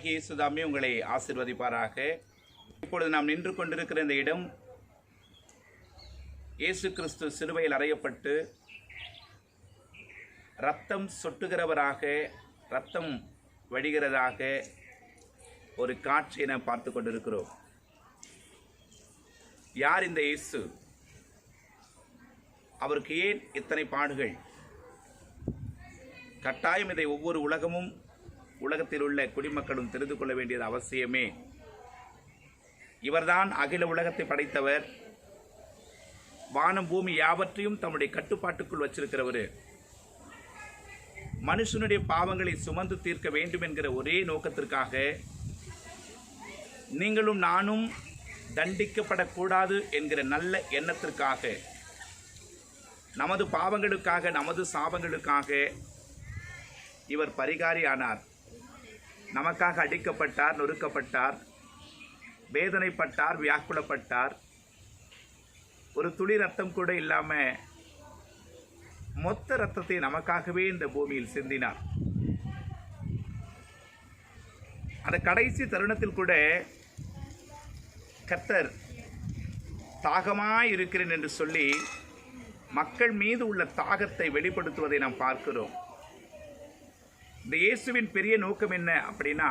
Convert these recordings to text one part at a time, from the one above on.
இயேசுதாமே உங்களை ஆசீர்வதிப்பாராக. இப்பொழுது நாம் நின்று கொண்டிருக்கிற இந்த இடம் இயேசு கிறிஸ்து சிலுவையில் அறையப்பட்டு இரத்தம் சொட்டுகிறவராக, இரத்தம் வடிகிறதாக ஒரு காட்சியை நாம் பார்த்து கொண்டிருக்கிறோம். யார் இந்த இயேசு? அவருக்கு ஏன் இத்தனை பாடுகள்? கட்டாயம் இதை ஒவ்வொரு உலகத்தில் உள்ள குடிமக்களும் தெரிந்து கொள்ள வேண்டியது அவசியமே. இவர்தான் அகில உலகத்தை படைத்தவர், வானம் பூமி யாவற்றையும் தம்முடைய கட்டுப்பாட்டுக்குள் வச்சிருக்கிறவர். மனுஷனுடைய பாவங்களை சுமந்து தீர்க்க வேண்டும் என்கிற ஒரே நோக்கத்திற்காக நீங்களும் நானும் தண்டிக்கப்படக்கூடாது என்கிற நல்ல எண்ணத்திற்காக, நமது பாவங்களுக்காக, நமது சாபங்களுக்காக இவர் பரிகாரி ஆனார். நமக்காக அடிக்கப்பட்டார், நொறுக்கப்பட்டார், வேதனைப்பட்டார், வியாக்குலப்பட்டார். ஒரு துளி ரத்தம் கூட இல்லாமல் மொத்த ரத்தத்தை நமக்காகவே இந்த பூமியில் சிந்தினார். அந்த கடைசி தருணத்தில் கூட கர்த்தர் தாகமாய் இருக்கிறேன் என்று சொல்லி மக்கள் மீது உள்ள தாகத்தை வெளிப்படுத்துவதை நாம் பார்க்கிறோம். இந்த இயேசுவின் பெரிய நோக்கம் என்ன அப்படின்னா,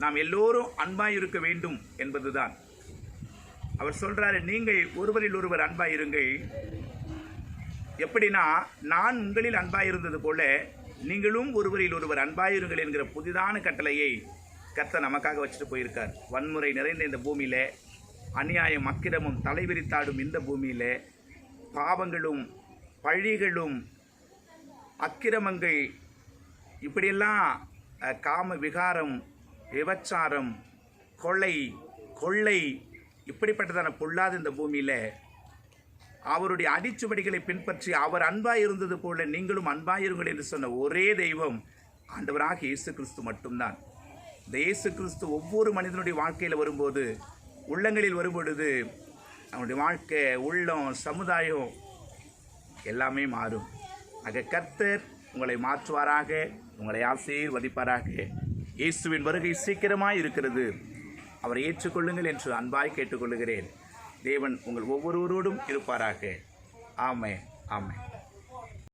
நாம் எல்லோரும் அன்பாய் இருக்க வேண்டும் என்பதுதான். அவர் சொல்றாரு, நீங்கள் ஒருவரில் ஒருவர் அன்பாயிருங்கள். எப்படின்னா, நான் உங்களில் அன்பாயிருந்தது போல நீங்களும் ஒருவரில் ஒருவர் அன்பாயிருங்கள் என்கிற புதிதான கட்டளையை கர்த்தர் நமக்காக வச்சுட்டு போயிருக்கார். வன்முறை நிறைந்த இந்த பூமியில, அநியாயம் அக்கிரமும் தலைவிரித்தாடும் இந்த பூமியில, பாவங்களும் பழிகளும் அக்கிரமங்கள், இப்படியெல்லாம் காம விகாரம், விபச்சாரம், கொள்ளை இப்படிப்பட்டதான பொல்லாத இந்த பூமியில் அவருடைய அடிச்சுவடிகளை பின்பற்றி அவர் அன்பாய் இருந்தது போல நீங்களும் அன்பாயிருங்கள் என்று சொன்ன ஒரே தெய்வம் ஆண்டவராக இயேசு கிறிஸ்து மட்டும்தான். இந்த இயேசு கிறிஸ்து ஒவ்வொரு மனிதனுடைய வாழ்க்கையில் வரும்போது, உள்ளங்களில் வரும்பொழுது, அவனுடைய வாழ்க்கை, உள்ளம், சமுதாயம் எல்லாமே மாறும். ஆக கர்த்தர் உங்களை மாற்றுவாராக, உங்களை ஆசீர்வதிப்பாராக. இயேசுவின் வருகை சீக்கிரமாய் இருக்கிறது. அவரை ஏற்றுக்கொள்ளுங்கள் என்று அன்பாய் கேட்டுக்கொள்ளுகிறேன். தேவன் உங்கள் ஒவ்வொருவரோடும் இருப்பாராக. ஆமென், ஆமென்.